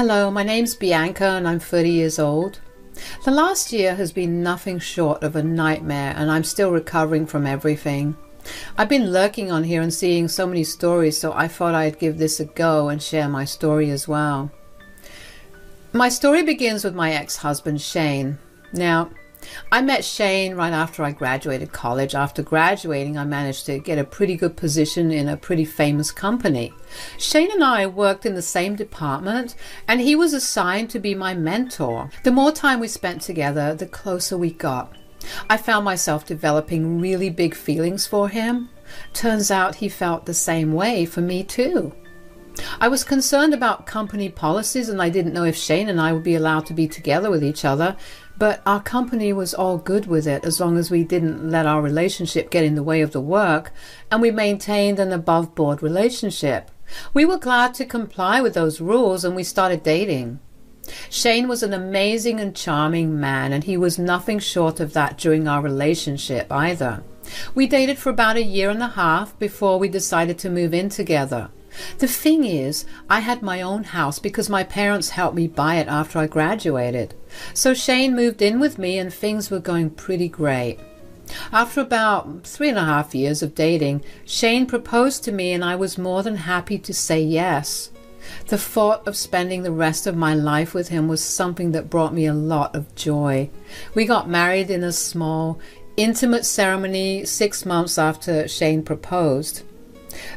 Hello, my name's Bianca and I'm 30 years old. The last year has been nothing short of a nightmare and I'm still recovering from everything. I've been lurking on here and seeing so many stories, so I thought I'd give this a go and share my story as well. My story begins with my ex-husband Shane. Now, I met Shane right after I graduated college. After graduating, I managed to get a pretty good position in a pretty famous company. Shane and I worked in the same department, and he was assigned to be my mentor. The more time we spent together, the closer we got. I found myself developing really big feelings for him. Turns out he felt the same way for me too. I was concerned about company policies, and I didn't know if Shane and I would be allowed to be together with each other, but our company was all good with it as long as we didn't let our relationship get in the way of the work, and we maintained an above-board relationship. We were glad to comply with those rules, and we started dating. Shane was an amazing and charming man, and he was nothing short of that during our relationship either. We dated for about a year and a half before we decided to move in together. The thing is, I had my own house because my parents helped me buy it after I graduated. So Shane moved in with me and things were going pretty great. After about 3.5 years of dating, Shane proposed to me and I was more than happy to say yes. The thought of spending the rest of my life with him was something that brought me a lot of joy. We got married in a small, intimate ceremony 6 months after Shane proposed.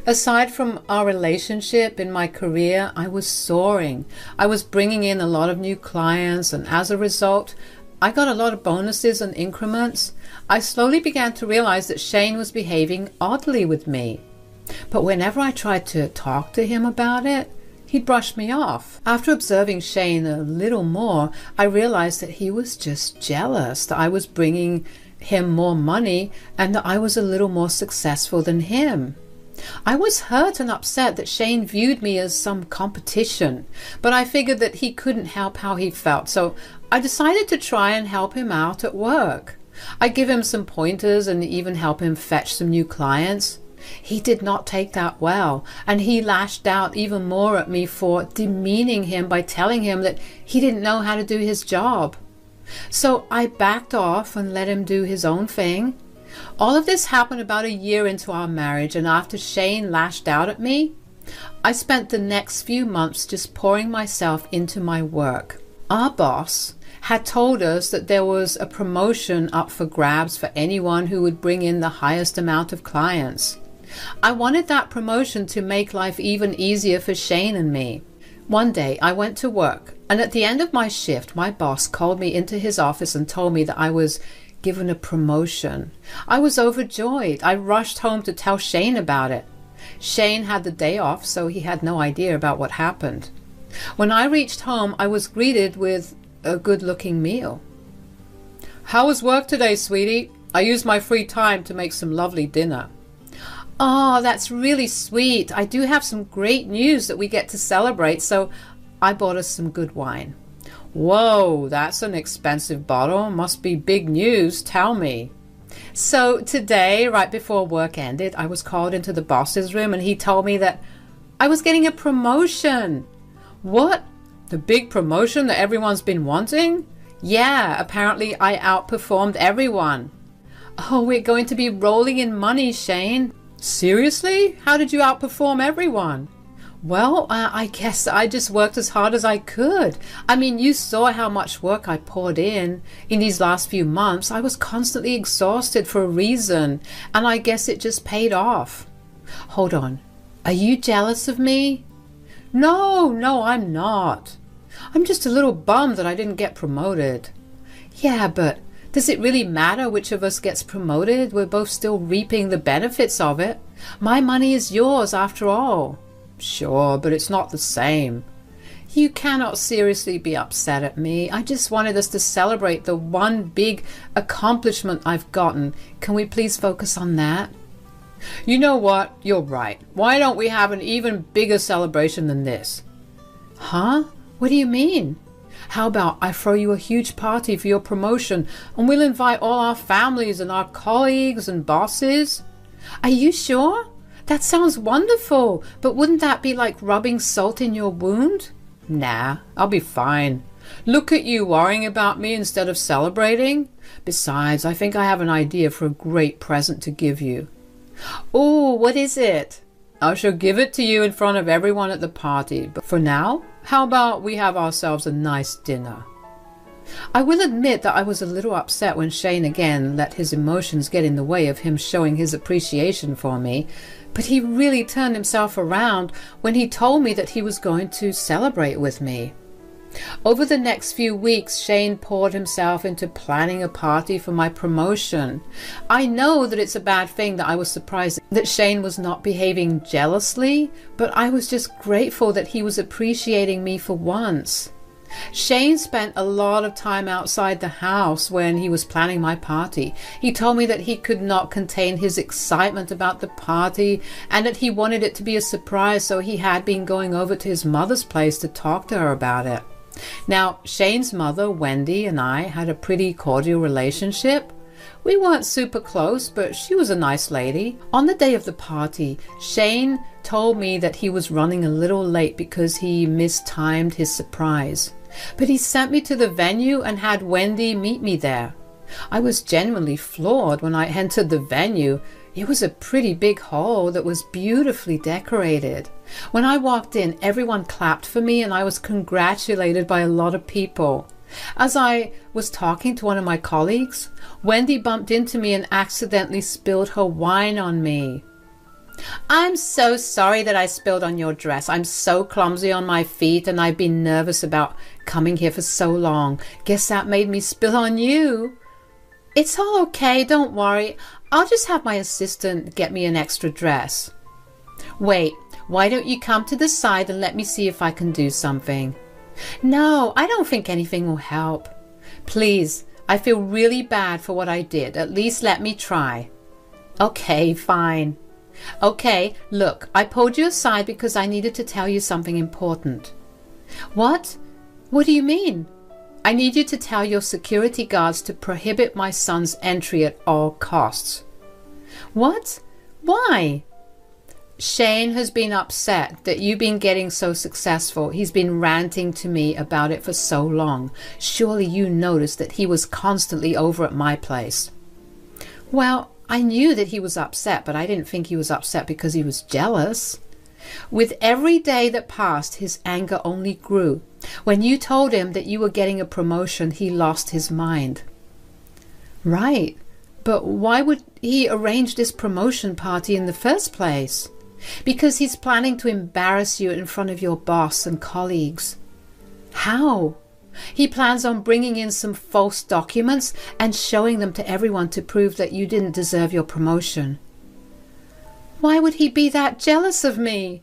Aside from our relationship, in my career, I was soaring. I was bringing in a lot of new clients, and as a result, I got a lot of bonuses and increments. I slowly began to realize that Shane was behaving oddly with me. But whenever I tried to talk to him about it, he'd brush me off. After observing Shane a little more, I realized that he was just jealous that I was bringing him more money and that I was a little more successful than him. I was hurt and upset that Shane viewed me as some competition, but I figured that he couldn't help how he felt, so I decided to try and help him out at work. I'd give him some pointers and even help him fetch some new clients. He did not take that well, and he lashed out even more at me for demeaning him by telling him that he didn't know how to do his job. So I backed off and let him do his own thing. All of this happened about a year into our marriage, and after Shane lashed out at me, I spent the next few months just pouring myself into my work. Our boss had told us that there was a promotion up for grabs for anyone who would bring in the highest amount of clients. I wanted that promotion to make life even easier for Shane and me. One day I went to work, and at the end of my shift, my boss called me into his office and told me that I was given a promotion. I was overjoyed. I rushed home to tell Shane about it. Shane had the day off, so he had no idea about what happened. When I reached home, I was greeted with a good-looking meal. "How was work today, sweetie? I used my free time to make some lovely dinner." "Oh, that's really sweet. I do have some great news that we get to celebrate, so I bought us some good wine." "Whoa, that's an expensive bottle. Must be big news. Tell me." So today, right before work ended, I was called into the boss's room and he told me that I was getting a promotion. What? The big promotion that everyone's been wanting? Yeah, apparently I outperformed everyone. "Oh, we're going to be rolling in money, Shane." "Seriously? How did you outperform everyone?" "Well, I guess I just worked as hard as I could. I mean, you saw how much work I poured in these last few months. I was constantly exhausted for a reason, and I guess it just paid off." "Hold on. Are you jealous of me?" No, I'm not. I'm just a little bummed that I didn't get promoted." "Yeah, but does it really matter which of us gets promoted? We're both still reaping the benefits of it. My money is yours after all." "Sure, but it's not the same." "You cannot seriously be upset at me. I just wanted us to celebrate the one big accomplishment I've gotten. Can we please focus on that?" "You know what? You're right. Why don't we have an even bigger celebration than this?" "Huh? What do you mean?" "How about I throw you a huge party for your promotion, and we'll invite all our families and our colleagues and bosses?" "Are you sure? That sounds wonderful, but wouldn't that be like rubbing salt in your wound?" Nah, I'll be fine. Look at you worrying about me instead of celebrating. Besides, I think I have an idea for a great present to give you. Oh, what is it? I shall give it to you in front of everyone at the party. But for now, how about we have ourselves a nice dinner? I will admit that I was a little upset when Shane again let his emotions get in the way of him showing his appreciation for me, but he really turned himself around when he told me that he was going to celebrate with me. Over the next few weeks, Shane poured himself into planning a party for my promotion. I know that it's a bad thing that I was surprised that Shane was not behaving jealously, but I was just grateful that he was appreciating me for once. Shane spent a lot of time outside the house when he was planning my party. He told me that he could not contain his excitement about the party and that he wanted it to be a surprise, so he had been going over to his mother's place to talk to her about it. Now, Shane's mother, Wendy, and I had a pretty cordial relationship. We weren't super close, but she was a nice lady. On the day of the party, Shane told me that he was running a little late because he mistimed his surprise. But he sent me to the venue and had Wendy meet me there. I was genuinely floored when I entered the venue. It was a pretty big hall that was beautifully decorated. When I walked in, everyone clapped for me and I was congratulated by a lot of people. As I was talking to one of my colleagues, Wendy bumped into me and accidentally spilled her wine on me. I'm so sorry that I spilled on your dress. I'm so clumsy on my feet and I've been nervous about coming here for so long. Guess that made me spill on you. It's all okay, don't worry. I'll just have my assistant get me an extra dress. Wait, why don't you come to the side and let me see if I can do something? No, I don't think anything will help. Please, I feel really bad for what I did. At least let me try. Okay, fine. Okay, look, I pulled you aside because I needed to tell you something important. What? What do you mean? I need you to tell your security guards to prohibit my son's entry at all costs. What? Why? Shane has been upset that you've been getting so successful. He's been ranting to me about it for so long. Surely you noticed that he was constantly over at my place. Well, I knew that he was upset, but I didn't think he was upset because he was jealous. With every day that passed, his anger only grew. When you told him that you were getting a promotion, he lost his mind. Right, but why would he arrange this promotion party in the first place? Because he's planning to embarrass you in front of your boss and colleagues. How? He plans on bringing in some false documents and showing them to everyone to prove that you didn't deserve your promotion. Why would he be that jealous of me?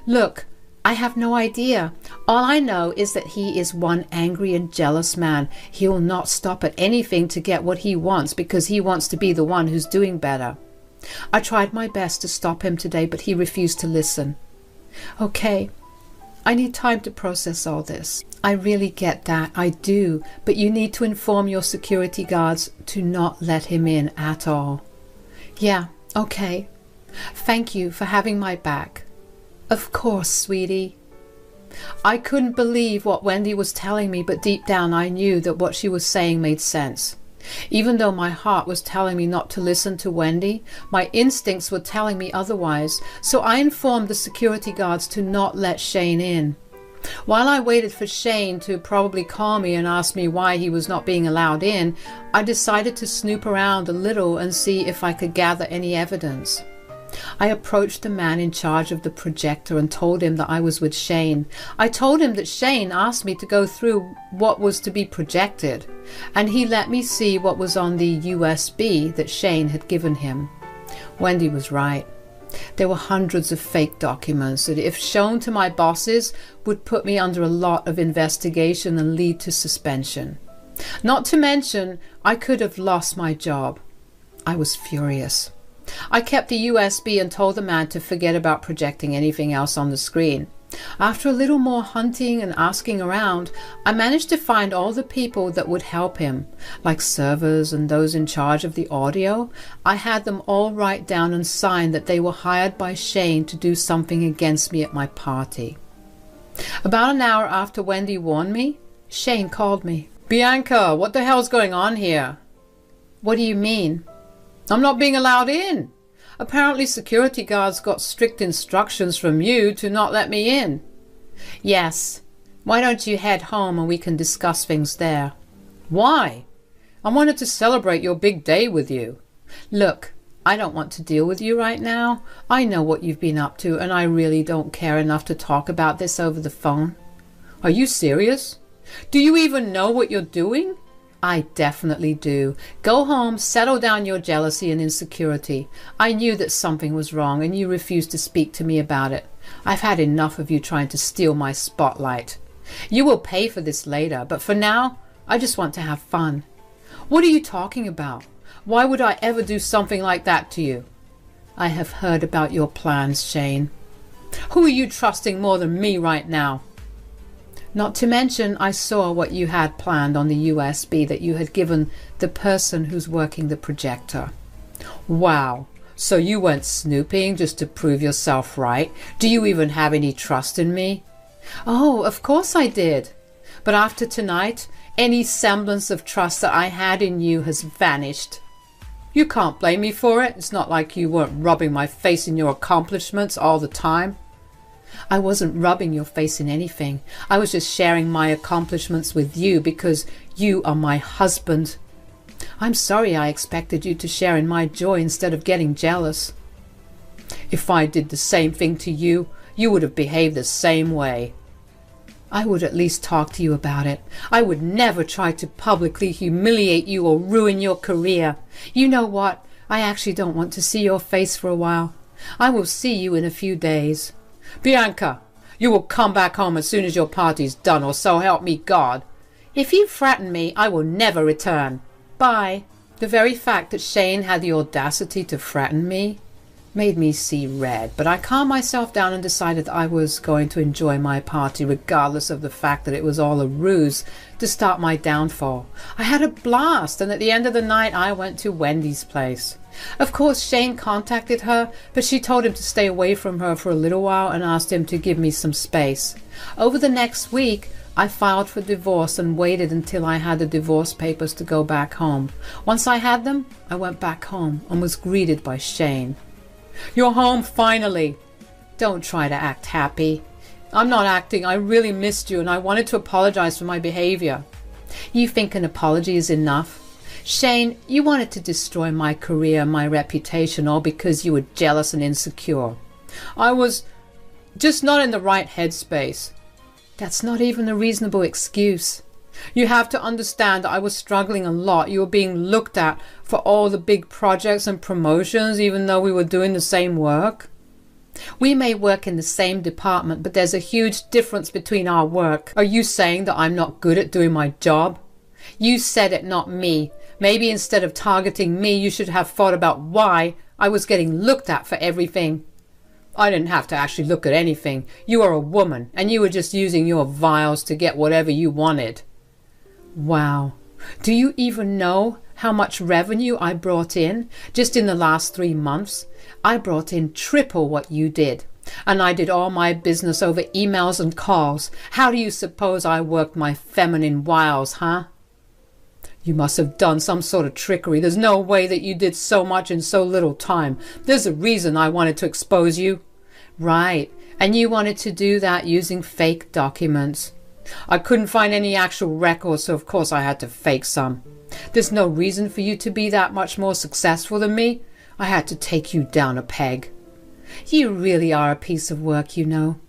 Look, I have no idea. All I know is that he is one angry and jealous man. He will not stop at anything to get what he wants because he wants to be the one who's doing better. I tried my best to stop him today, but he refused to listen. Okay, I need time to process all this. I really get that, I do, but you need to inform your security guards to not let him in at all. Yeah, okay. Thank you for having my back. Of course, sweetie. I couldn't believe what Wendy was telling me, but deep down I knew that what she was saying made sense. Even though my heart was telling me not to listen to Wendy, my instincts were telling me otherwise, so I informed the security guards to not let Shane in. While I waited for Shane to probably call me and ask me why he was not being allowed in, I decided to snoop around a little and see if I could gather any evidence. I approached the man in charge of the projector and told him that I was with Shane. I told him that Shane asked me to go through what was to be projected, and he let me see what was on the USB that Shane had given him. Wendy was right. There were hundreds of fake documents that, if shown to my bosses, would put me under a lot of investigation and lead to suspension. Not to mention, I could have lost my job. I was furious. I kept the USB and told the man to forget about projecting anything else on the screen. After a little more hunting and asking around, I managed to find all the people that would help him, like servers and those in charge of the audio. I had them all write down and sign that they were hired by Shane to do something against me at my party. About an hour after Wendy warned me, Shane called me. Bianca, what the hell's going on here? What do you mean? I'm not being allowed in. Apparently security guards got strict instructions from you to not let me in. Yes. Why don't you head home and we can discuss things there? Why? I wanted to celebrate your big day with you. Look, I don't want to deal with you right now. I know what you've been up to and I really don't care enough to talk about this over the phone. Are you serious? Do you even know what you're doing? I definitely do. Go home, settle down your jealousy and insecurity. I knew that something was wrong and you refused to speak to me about it. I've had enough of you trying to steal my spotlight. You will pay for this later, but for now, I just want to have fun. What are you talking about? Why would I ever do something like that to you? I have heard about your plans, Shane. Who are you trusting more than me right now? Not to mention, I saw what you had planned on the USB that you had given the person who's working the projector. Wow, so you went snooping just to prove yourself right? Do you even have any trust in me? Oh, of course I did. But after tonight, any semblance of trust that I had in you has vanished. You can't blame me for it. It's not like you weren't rubbing my face in your accomplishments all the time. I wasn't rubbing your face in anything. I was just sharing my accomplishments with you because you are my husband. I'm sorry I expected you to share in my joy instead of getting jealous. If I did the same thing to you, you would have behaved the same way. I would at least talk to you about it. I would never try to publicly humiliate you or ruin your career. You know what? I actually don't want to see your face for a while. I will see you in a few days. Bianca, you will come back home as soon as your party's done, or so help me God. If you threaten me, I will never return. Bye. The very fact that Shane had the audacity to threaten me made me see red, but I calmed myself down and decided that I was going to enjoy my party regardless of the fact that it was all a ruse to start my downfall. I had a blast, and at the end of the night I went to Wendy's place. Of course Shane contacted her, but she told him to stay away from her for a little while and asked him to give me some space. Over the next week I filed for divorce and waited until I had the divorce papers to go back home. Once I had them, I went back home and was greeted by Shane. You're home finally. Don't try to act happy. I'm not acting. I really missed you and I wanted to apologize for my behavior. You think an apology is enough? Shane, you wanted to destroy my career and my reputation all because you were jealous and insecure. I was just not in the right headspace. That's not even a reasonable excuse. You have to understand that I was struggling a lot. You were being looked at for all the big projects and promotions, even though we were doing the same work. We may work in the same department, but there's a huge difference between our work. Are you saying that I'm not good at doing my job? You said it, not me. Maybe instead of targeting me, you should have thought about why I was getting looked at for everything. I didn't have to actually look at anything. You are a woman, and you were just using your vials to get whatever you wanted. Wow. Do you even know how much revenue I brought in just in the last 3 months? I brought in triple what you did. And I did all my business over emails and calls. How do you suppose I worked my feminine wiles, huh? You must have done some sort of trickery. There's no way that you did so much in so little time. There's a reason I wanted to expose you. Right. And you wanted to do that using fake documents. I couldn't find any actual records, so of course I had to fake some. There's no reason for you to be that much more successful than me. I had to take you down a peg. You really are a piece of work, you know.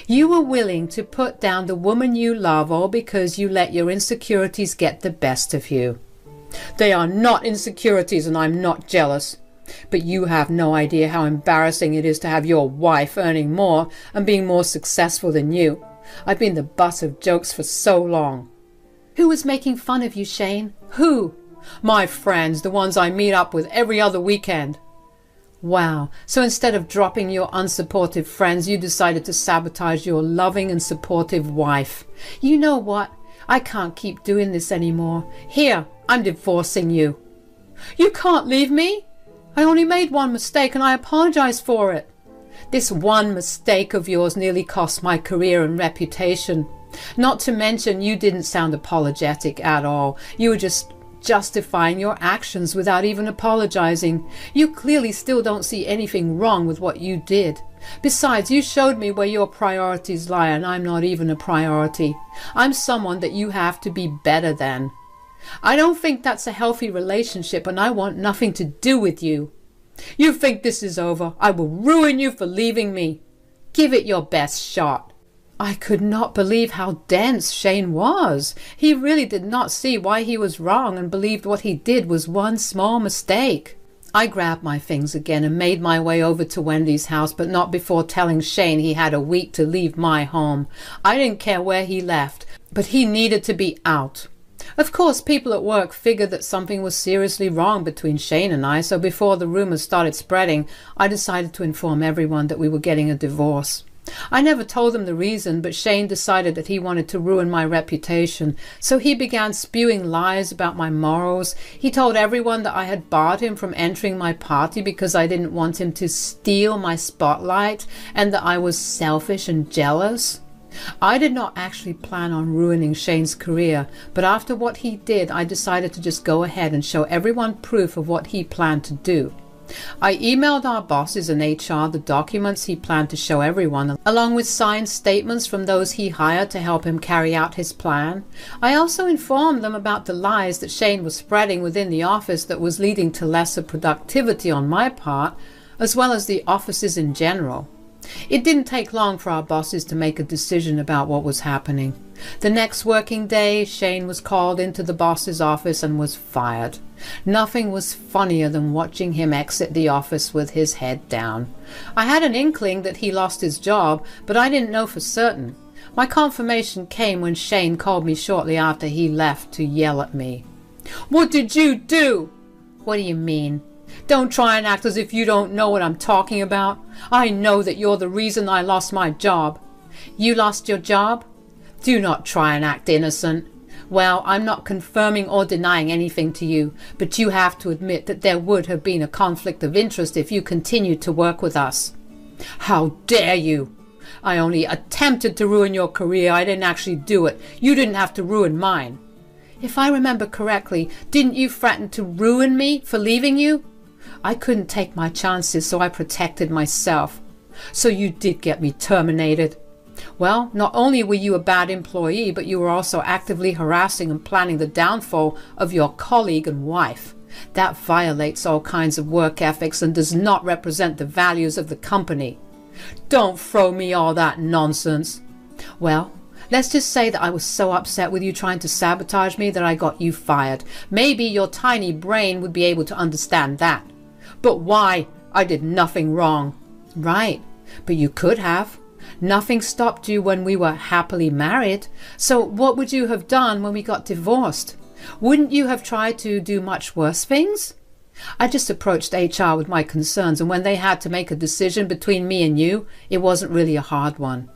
You were willing to put down the woman you love all because you let your insecurities get the best of you. They are not insecurities, and I'm not jealous. But you have no idea how embarrassing it is to have your wife earning more and being more successful than you. I've been the butt of jokes for so long. Who was making fun of you, Shane? Who? My friends, the ones I meet up with every other weekend. Wow, so instead of dropping your unsupportive friends, you decided to sabotage your loving and supportive wife. You know what? I can't keep doing this anymore. Here, I'm divorcing you. You can't leave me. I only made one mistake and I apologize for it. This one mistake of yours nearly cost my career and reputation. Not to mention, you didn't sound apologetic at all. You were just justifying your actions without even apologizing. You clearly still don't see anything wrong with what you did. Besides, you showed me where your priorities lie, and I'm not even a priority. I'm someone that you have to be better than. I don't think that's a healthy relationship, and I want nothing to do with you. You think this is over? I will ruin you for leaving me. Give it your best shot. I could not believe how dense Shane was. He really did not see why he was wrong and believed what he did was one small mistake. I grabbed my things again and made my way over to Wendy's house, but not before telling Shane he had a week to leave my home. I didn't care where he left, but he needed to be out. Of course, people at work figured that something was seriously wrong between Shane and I, so before the rumors started spreading, I decided to inform everyone that we were getting a divorce. I never told them the reason, but Shane decided that he wanted to ruin my reputation, so he began spewing lies about my morals. He told everyone that I had barred him from entering my party because I didn't want him to steal my spotlight and that I was selfish and jealous. I did not actually plan on ruining Shane's career, but after what he did, I decided to just go ahead and show everyone proof of what he planned to do. I emailed our bosses in HR the documents he planned to show everyone, along with signed statements from those he hired to help him carry out his plan. I also informed them about the lies that Shane was spreading within the office that was leading to lesser productivity on my part, as well as the offices in general. It didn't take long for our bosses to make a decision about what was happening. The next working day, Shane was called into the boss's office and was fired. Nothing was funnier than watching him exit the office with his head down. I had an inkling that he lost his job, but I didn't know for certain. My confirmation came when Shane called me shortly after he left to yell at me. "What did you do?" "What do you mean?" "Don't try and act as if you don't know what I'm talking about. I know that you're the reason I lost my job." "You lost your job?" "Do not try and act innocent." "Well, I'm not confirming or denying anything to you, but you have to admit that there would have been a conflict of interest if you continued to work with us." "How dare you! I only attempted to ruin your career. I didn't actually do it. You didn't have to ruin mine." "If I remember correctly, didn't you threaten to ruin me for leaving you?" "I couldn't take my chances, so I protected myself." "So you did get me terminated." "Well, not only were you a bad employee, but you were also actively harassing and planning the downfall of your colleague and wife. That violates all kinds of work ethics and does not represent the values of the company." "Don't throw me all that nonsense." "Well, let's just say that I was so upset with you trying to sabotage me that I got you fired. Maybe your tiny brain would be able to understand that." "But why? I did nothing wrong." "Right, but you could have. Nothing stopped you when we were happily married. So what would you have done when we got divorced? Wouldn't you have tried to do much worse things?" I just approached HR with my concerns, and when they had to make a decision between me and you, it wasn't really a hard one.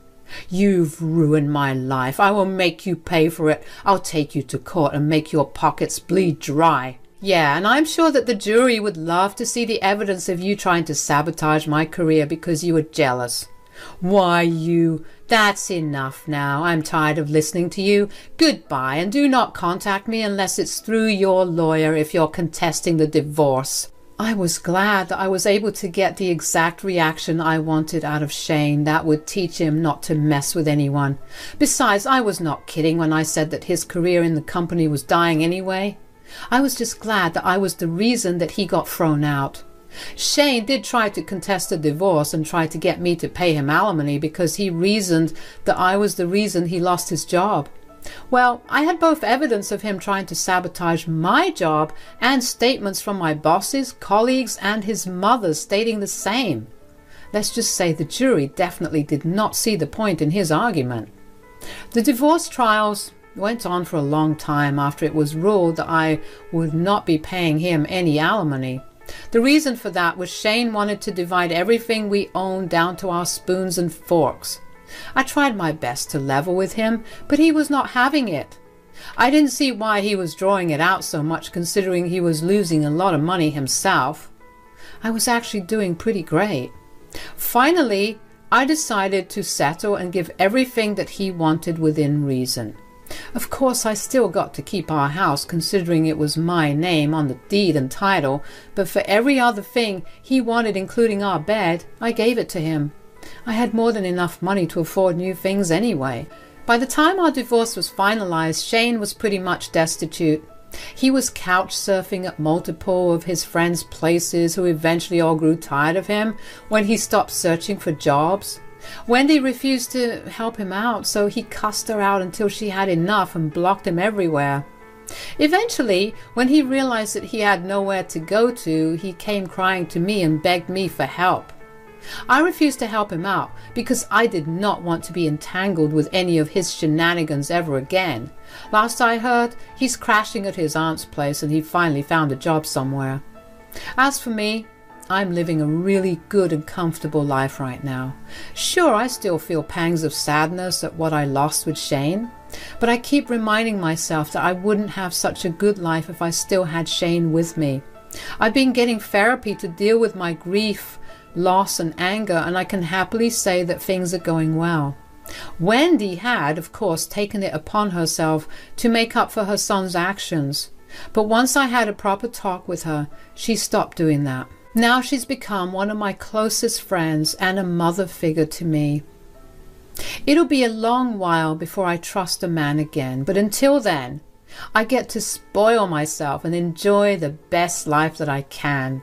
"You've ruined my life. I will make you pay for it. I'll take you to court and make your pockets bleed dry." "Yeah, and I'm sure that the jury would love to see the evidence of you trying to sabotage my career because you were jealous." "Why, you... That's enough now. I'm tired of listening to you. Goodbye, and do not contact me unless it's through your lawyer if you're contesting the divorce." I was glad that I was able to get the exact reaction I wanted out of Shane that would teach him not to mess with anyone. Besides, I was not kidding when I said that his career in the company was dying anyway. I was just glad that I was the reason that he got thrown out. Shane did try to contest a divorce and try to get me to pay him alimony because he reasoned that I was the reason he lost his job. Well, I had both evidence of him trying to sabotage my job and statements from my bosses, colleagues, and his mother stating the same. Let's just say the jury definitely did not see the point in his argument. The divorce trials went on for a long time after it was ruled that I would not be paying him any alimony. The reason for that was Shane wanted to divide everything we owned down to our spoons and forks. I tried my best to level with him, but he was not having it. I didn't see why he was drawing it out so much considering he was losing a lot of money himself. I was actually doing pretty great. Finally, I decided to settle and give everything that he wanted within reason. Of course, I still got to keep our house, considering it was my name on the deed and title, but for every other thing he wanted, including our bed, I gave it to him. I had more than enough money to afford new things anyway. By the time our divorce was finalized, Shane was pretty much destitute. He was couch surfing at multiple of his friends' places who eventually all grew tired of him when he stopped searching for jobs. Wendy refused to help him out, so he cussed her out until she had enough and blocked him everywhere. Eventually, when he realized that he had nowhere to go to, he came crying to me and begged me for help. I refused to help him out because I did not want to be entangled with any of his shenanigans ever again. Last I heard, he's crashing at his aunt's place and he finally found a job somewhere. As for me, I'm living a really good and comfortable life right now. Sure, I still feel pangs of sadness at what I lost with Shane, but I keep reminding myself that I wouldn't have such a good life if I still had Shane with me. I've been getting therapy to deal with my grief, loss and anger, and I can happily say that things are going well. Wendy had, of course, taken it upon herself to make up for her son's actions, but once I had a proper talk with her, she stopped doing that. Now she's become one of my closest friends and a mother figure to me. It'll be a long while before I trust a man again, but until then, I get to spoil myself and enjoy the best life that I can.